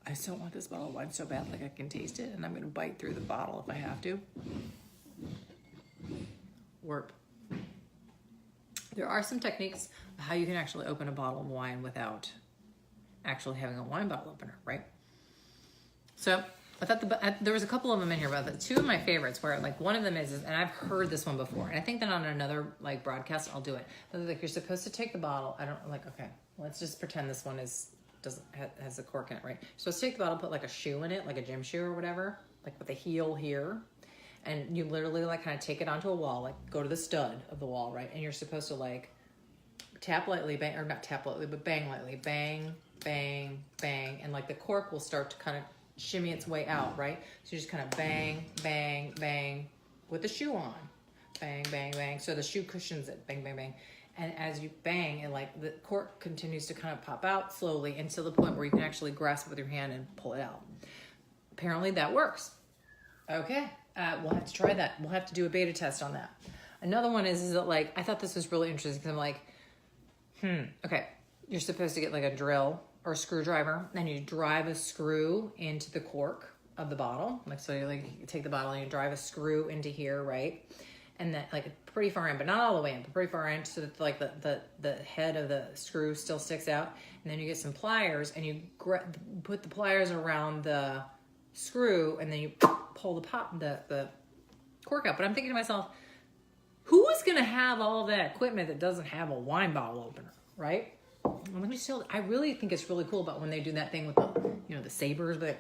I still want this bottle of wine so bad, like I can taste it and I'm gonna bite through the bottle if I have to. Warp. There are some techniques of how you can actually open a bottle of wine without actually having a wine bottle opener, right? So I thought there was a couple of them in here, but the two of my favorites where like one of them is, and I've heard this one before, and I think that on another like broadcast I'll do it. But like you're supposed to take the bottle. I don't like. Okay, let's just pretend this one has a cork in it, right? You're supposed to take the bottle, put like a shoe in it, like a gym shoe or whatever, like with a heel here, and you literally like kind of take it onto a wall, like go to the stud of the wall, right? And you're supposed to like tap lightly, bang, or not tap lightly, but bang lightly, bang, bang, bang, and like the cork will start to kind of shimmy its way out, right? So you just kind of bang, bang, bang with the shoe on. Bang, bang, bang. So the shoe cushions it. Bang, bang, bang. And as you bang, and like the cork continues to kind of pop out slowly until the point where you can actually grasp it with your hand and pull it out. Apparently that works. Okay, we'll have to try that. We'll have to do a beta test on that. Another one is that like, I thought this was really interesting because I'm like, okay, you're supposed to get like a drill or a screwdriver, and you drive a screw into the cork of the bottle. Like, so you take the bottle and you drive a screw into here, right? And that like pretty far in, but not all the way in, but pretty far in, so that like the head of the screw still sticks out. And then you get some pliers and you put the pliers around the screw, and then you pull the cork out. But I'm thinking to myself, who is going to have all of that equipment that doesn't have a wine bottle opener, right? I really think it's really cool about when they do that thing with the, the sabers, but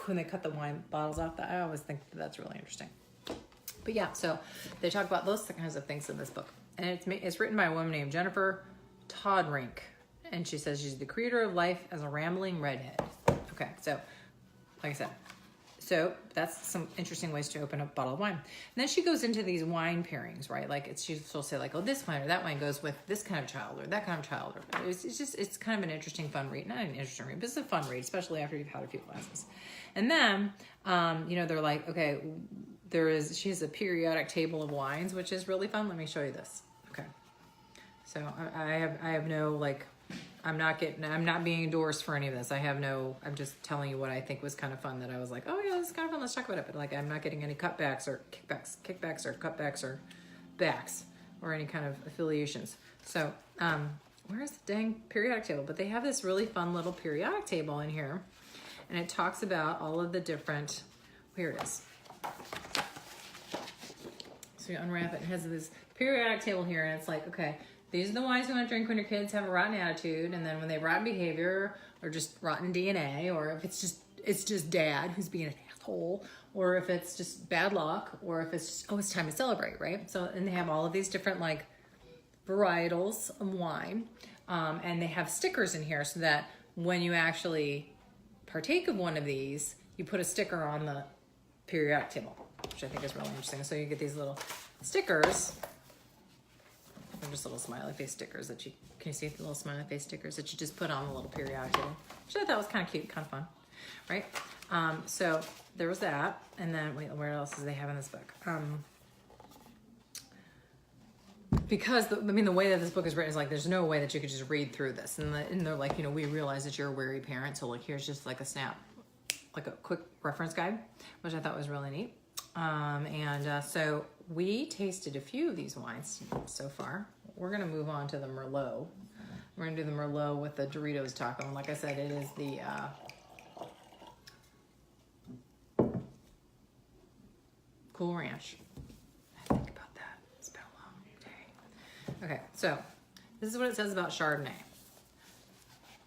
when they cut the wine bottles off. I always think that's really interesting. But yeah, so they talk about those kinds of things in this book, and it's written by a woman named Jennifer Todrink, and she says she's the creator of Life as a Rambling Redhead. Okay, so like I said. So that's some interesting ways to open a bottle of wine. And then she goes into these wine pairings, right? Like she'll say like, oh, this wine or that wine goes with this kind of child or that kind of child. Or it's kind of an interesting, fun read. Not an interesting read, but it's a fun read, especially after you've had a few glasses. And then, they're like, okay, she has a periodic table of wines, which is really fun. Let me show you this. Okay. So I have no like, I'm not being endorsed for any of this. I'm just telling you what I think was kind of fun, that I was like, oh yeah, this is kind of fun. Let's talk about it. But like, I'm not getting any kickbacks or cutbacks or backs or any kind of affiliations. So, where's the dang periodic table? But they have this really fun little periodic table in here, and it talks about all of the different, here it is. So you unwrap it, and it has this periodic table here, and it's like, okay, these are the wines you want to drink when your kids have a rotten attitude, and then when they have rotten behavior or just rotten DNA, or if it's just dad who's being an asshole, or if it's just bad luck, or if it's just, it's time to celebrate, right? So, and they have all of these different like varietals of wine, and they have stickers in here so that when you actually partake of one of these, you put a sticker on the periodic table, which I think is really interesting. So you get these little stickers. They're just little smiley face stickers that can you see the little smiley face stickers that you just put on the little periodic table, which I thought was kind of cute, kind of fun, right? So there was that. And then, wait, where else do they have in this book? Because the way that this book is written is like, there's no way that you could just read through this. And they're like, we realize that you're a wary parent. So like, here's just like a snap, like a quick reference guide, which I thought was really neat. So we tasted a few of these wines so far. We're going to move on to the Merlot. We're going to do the Merlot with the Doritos taco. And like I said, it is the Cool Ranch. I think about that. It's been a long day. Okay, so this is what it says about Chardonnay.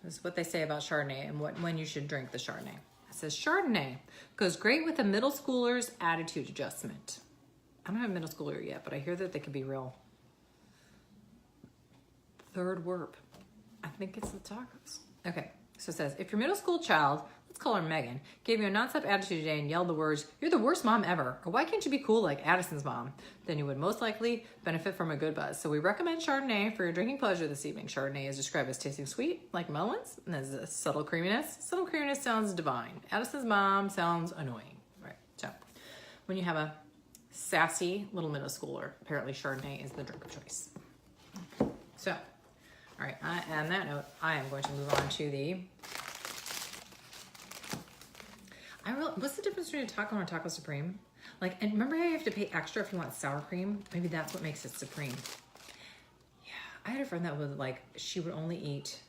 This is what they say about Chardonnay and when you should drink the Chardonnay. It says Chardonnay goes great with a middle schooler's attitude adjustment. I don't have a middle schooler yet, but I hear that they can be real third word. I think it's the tacos. Okay, so it says, if your middle school child, let's call her Megan, gave you a nonstop attitude today and yelled the words, "You're the worst mom ever," or "Why can't you be cool like Addison's mom?" then you would most likely benefit from a good buzz. So we recommend Chardonnay for your drinking pleasure this evening. Chardonnay is described as tasting sweet like melons, and there's a subtle creaminess. Subtle creaminess sounds divine. Addison's mom sounds annoying, right? So when you have a sassy little middle schooler, apparently Chardonnay is the drink of choice. So, all right, on that note, I am going to move on to the... what's the difference between a taco and a taco supreme? Like, and remember how you have to pay extra if you want sour cream? Maybe that's what makes it supreme. Yeah, I had a friend that would she would only eat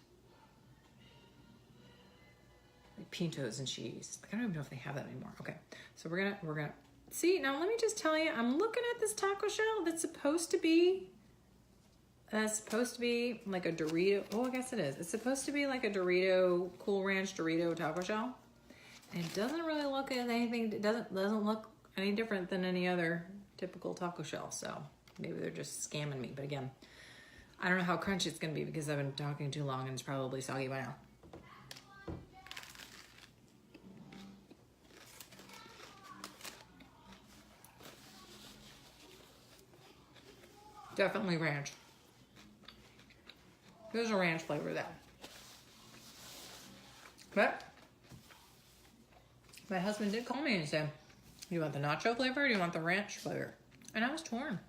like pintos and cheese. Like, I don't even know if they have that anymore. Okay, so we're gonna see. Now let me just tell you, I'm looking at this taco shell that's supposed to be like a Dorito. Oh, I guess it is. It's supposed to be like a Dorito, Cool Ranch Dorito taco shell. And it doesn't really look at anything. It doesn't look any different than any other typical taco shell. So maybe they're just scamming me. But again, I don't know how crunchy it's gonna be because I've been talking too long and it's probably soggy by now. Definitely ranch. There's a ranch flavor to that. But my husband did call me and said Do you want the nacho flavor or do you want the ranch flavor? And I was torn.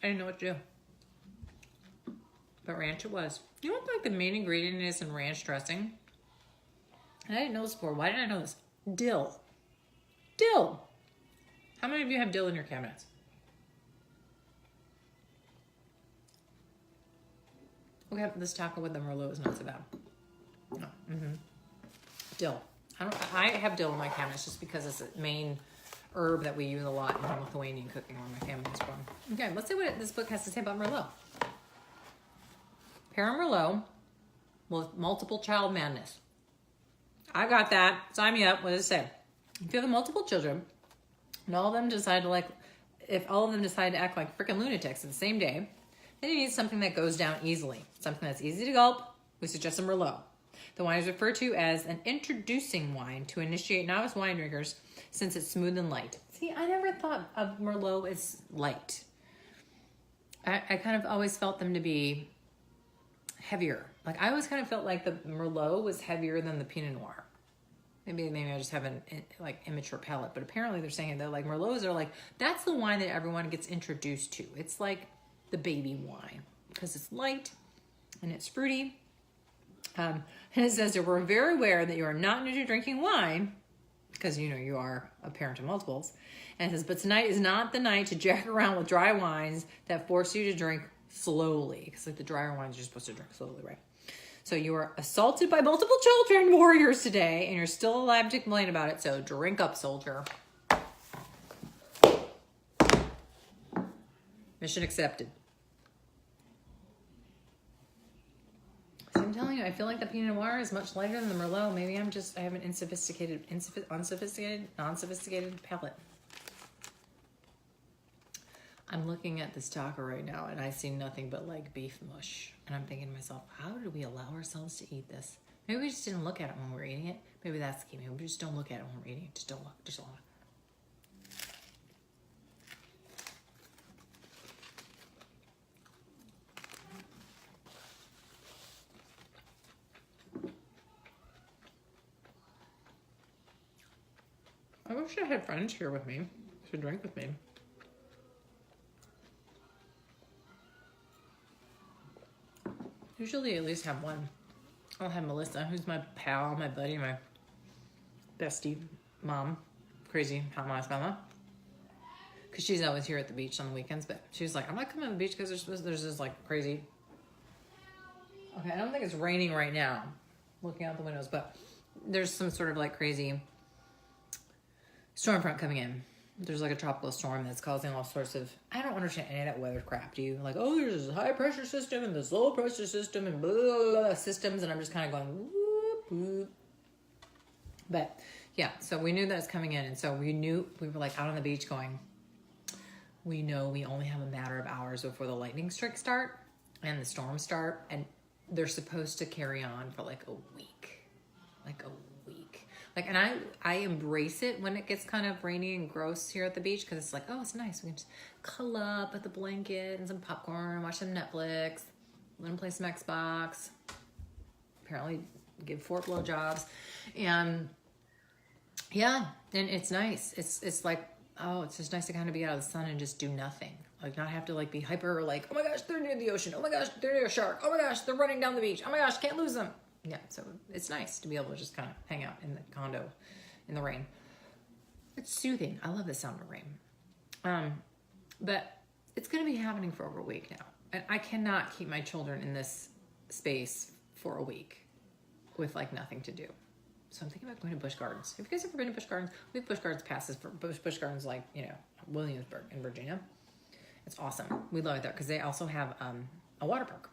I didn't know what to do. But ranch it was. You know what like the main ingredient is in ranch dressing? And I didn't know this before. Why didn't I know this? Dill. Dill. How many of you have dill in your cabinets? Okay, this taco with the Merlot is not so bad. No. Dill. I have dill in my cabinets just because it's a main herb that we use a lot in Lithuanian cooking where my family is from. Okay, let's see what this book has to say about Merlot. Pear and Merlot with multiple child madness. I got that. Sign me up. What does it say? If you have multiple children, and all of them decide to if all of them decide to act like freaking lunatics in the same day, then you need something that goes down easily. Something that's easy to gulp. We suggest a Merlot. The wine is referred to as an introducing wine to initiate novice wine drinkers since it's smooth and light. See, I never thought of Merlot as light. I kind of always felt them to be heavier. Like I always kind of felt like the Merlot was heavier than the Pinot Noir. Maybe I just have an immature palate, but apparently they're saying that like Merlots are like, that's the wine that everyone gets introduced to. It's like the baby wine because it's light and it's fruity. And it says that we're very aware that you are not new to drinking wine because you are a parent of multiples. And it says, but tonight is not the night to jack around with dry wines that force you to drink slowly. Because like the drier wines you're supposed to drink slowly, right? So you are assaulted by multiple children warriors today, and you're still alive to complain about it. So drink up, soldier. Mission accepted. So I'm telling you, I feel like the Pinot Noir is much lighter than the Merlot. Maybe I have an unsophisticated palate. I'm looking at this taco right now, and I see nothing but like beef mush. And I'm thinking to myself, how did we allow ourselves to eat this? Maybe we just didn't look at it when we were eating it. Maybe that's the key. Maybe we just don't look at it when we're eating it. Just don't look. Just don't look. I wish I had friends here with me to drink with me. Usually at least have one. I'll have Melissa, who's my pal, my buddy, my bestie mom, crazy hot mom's mama. Because she's always here at the beach on the weekends, but she's like, I'm not coming to the beach because there's this like crazy. Okay, I don't think it's raining right now, looking out the windows, but there's some sort of like crazy storm front coming in. There's like a tropical storm that's causing all sorts of, I don't understand any of that weather crap. Do you? Like, oh, there's this high pressure system and this low pressure system and blah, blah, blah systems. And I'm just kind of going, whoop, whoop. But yeah, so we knew that was coming in. And so we were like out on the beach going, we know we only have a matter of hours before the lightning strikes start and the storms start. And they're supposed to carry on for like a week. Like a week. Like, and I embrace it when it gets kind of rainy and gross here at the beach because it's like, oh, it's nice. We can just cuddle up with a blanket and some popcorn, watch some Netflix, let them play some Xbox. Apparently give 4 blowjobs. And yeah, and it's nice. It's like, oh, it's just nice to kind of be out of the sun and just do nothing. Like not have to like be hyper like, oh my gosh, they're near the ocean. Oh my gosh, they're near a shark. Oh my goch, they're running down the beach. Oh my gosh, can't lose them. Yeah, so it's nice to be able to just kind of hang out in the condo in the rain. It's soothing. I love the sound of rain. But it's going to be happening for over a week now. And I cannot keep my children in this space for a week with like nothing to do. So I'm thinking about going to Busch Gardens. Have you guys ever been to Busch Gardens? We have Busch Gardens passes for Busch Gardens like, Williamsburg in Virginia. It's awesome. We love it there because they also have a water park,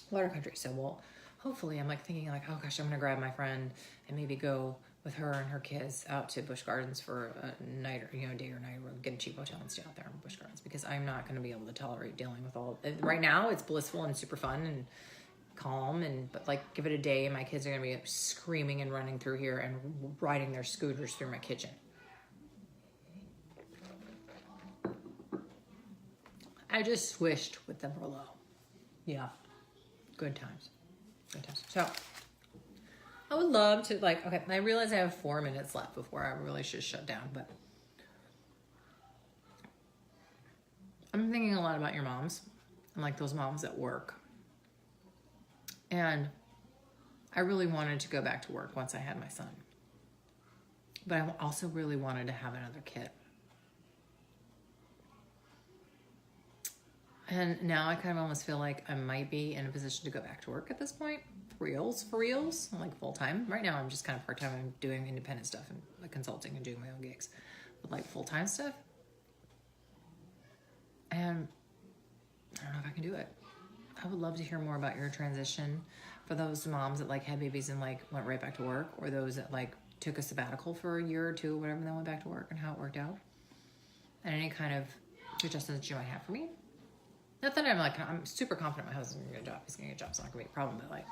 water country. So hopefully I'm like thinking like, oh gosh, I'm going to grab my friend and maybe go with her and her kids out to Busch Gardens for a night or, day or night. We'll get a cheap hotel and stay out there in Busch Gardens because I'm not going to be able to tolerate dealing with right now it's blissful and super fun and calm but like give it a day and my kids are going to be screaming and running through here and riding their scooters through my kitchen. I just swished with the Merlot. Yeah. Good times. So I would love to okay, I realize I have 4 minutes left before I really should shut down, but I'm thinking a lot about your moms and like those moms at work. And I really wanted to go back to work once I had my son. But I also really wanted to have another kid. And now I kind of almost feel like I might be in a position to go back to work at this point. For reals, like full time. Right now I'm just kind of part time. I'm doing independent stuff and like consulting and doing my own gigs. But like full time stuff. And I don't know if I can do it. I would love to hear more about your transition for those moms that like had babies and like went right back to work, or those that like took a sabbatical for a year or two, or whatever, and then went back to work, and how it worked out. And any kind of suggestions that you might have for me. Not that I'm super confident my husband's gonna get a job. He's gonna get a job. It's not gonna be a problem. But like,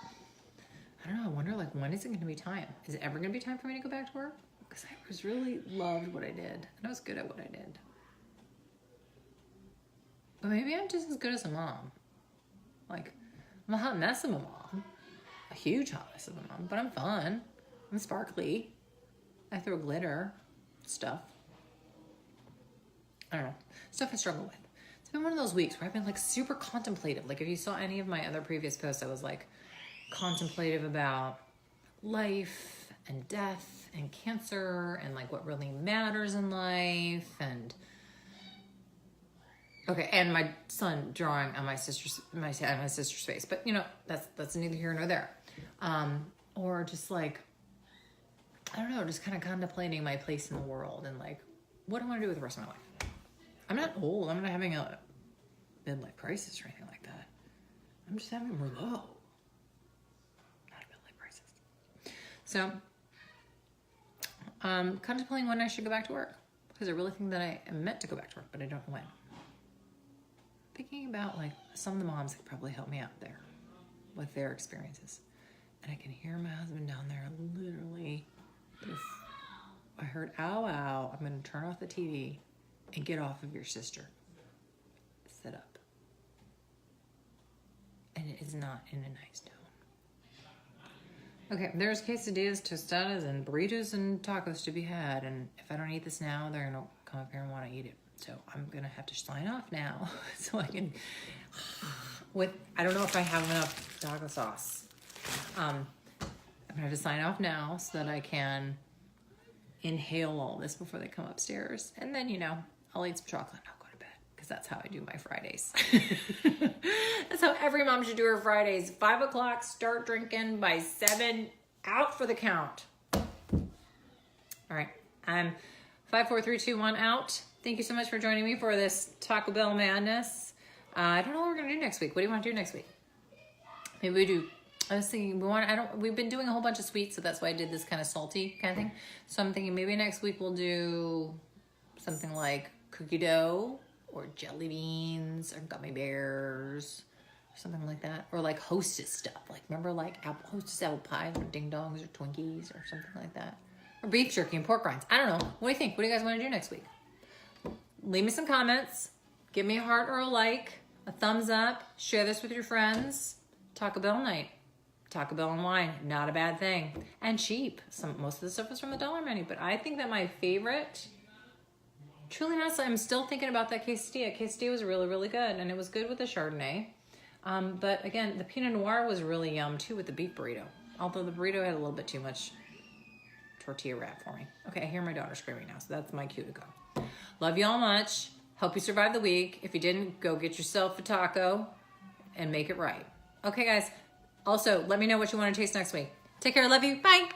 I don't know. I wonder like, when is it gonna be time? Is it ever gonna be time for me to go back to work? Because I was really loved what I did, and I was good at what I did. But maybe I'm just as good as a mom. Like, I'm a hot mess of a mom. A huge hot mess of a mom. But I'm fun. I'm sparkly. I throw glitter. Stuff. I don't know. Stuff I struggle with. It's been one of those weeks where I've been like super contemplative. Like if you saw any of my other previous posts, I was like contemplative about life and death and cancer and like what really matters in life and... Okay, and my son drawing on my sister's face, but you know that's neither here nor there. Or just like, I don't know, just kind of contemplating my place in the world and like, what do I want to do with the rest of my life? I'm not old. I'm not having a midlife crisis or anything like that. I'm just having Merlot, not a midlife crisis. So, contemplating when I should go back to work, because I really think that I am meant to go back to work, but I don't know when. Thinking about like some of the moms that probably help me out there with their experiences. And I can hear my husband down there literally, if I heard ow ow, I'm going to turn off the TV and get off of your sister. Sit up. And it is not in a nice tone. Okay, there's quesadillas, tostadas, and burritos and tacos to be had. And if I don't eat this now, they're going to come up here and want to eat it. So I'm going to have to sign off now so I can, I don't know if I have enough taco sauce. I'm going to have to sign off now so that I can inhale all this before they come upstairs. And then, you know, I'll eat some chocolate and I'll go to bed because that's how I do my Fridays. That's how every mom should do her Fridays. 5 o'clock, start drinking. By 7, out for the count. All right. I'm 5, 4, 3, 2, 1 out. Thank you so much for joining me for this Taco Bell madness. I don't know what we're gonna do next week. What do you want to do next week? Maybe we do. I was thinking we've been doing a whole bunch of sweets, so that's why I did this kind of salty kind of thing. So I'm thinking maybe next week we'll do something like cookie dough or jelly beans or gummy bears or something like that. Or like Hostess stuff. Like remember like Hostess apple pie or ding dongs or Twinkies or something like that. Or beef jerky and pork rinds. I don't know. What do you think? What do you guys want to do next week? Leave me some comments. Give me a heart or a like, a thumbs up. Share this with your friends. Taco Bell night. Taco Bell and wine, not a bad thing. And cheap. Most of the stuff is from the dollar menu, but I think that my favorite, truly honestly, I'm still thinking about that quesadilla. Quesadilla was really, really good, and it was good with the Chardonnay. But again, the Pinot Noir was really yum too with the beef burrito. Although the burrito had a little bit too much tortilla wrap for me. Okay, I hear my daughter screaming now, so that's my cue to go. Love you all much. Hope you survived the week. If you didn't, go get yourself a taco and make it right. Okay, guys. Also, let me know what you want to taste next week. Take care. Love you. Bye.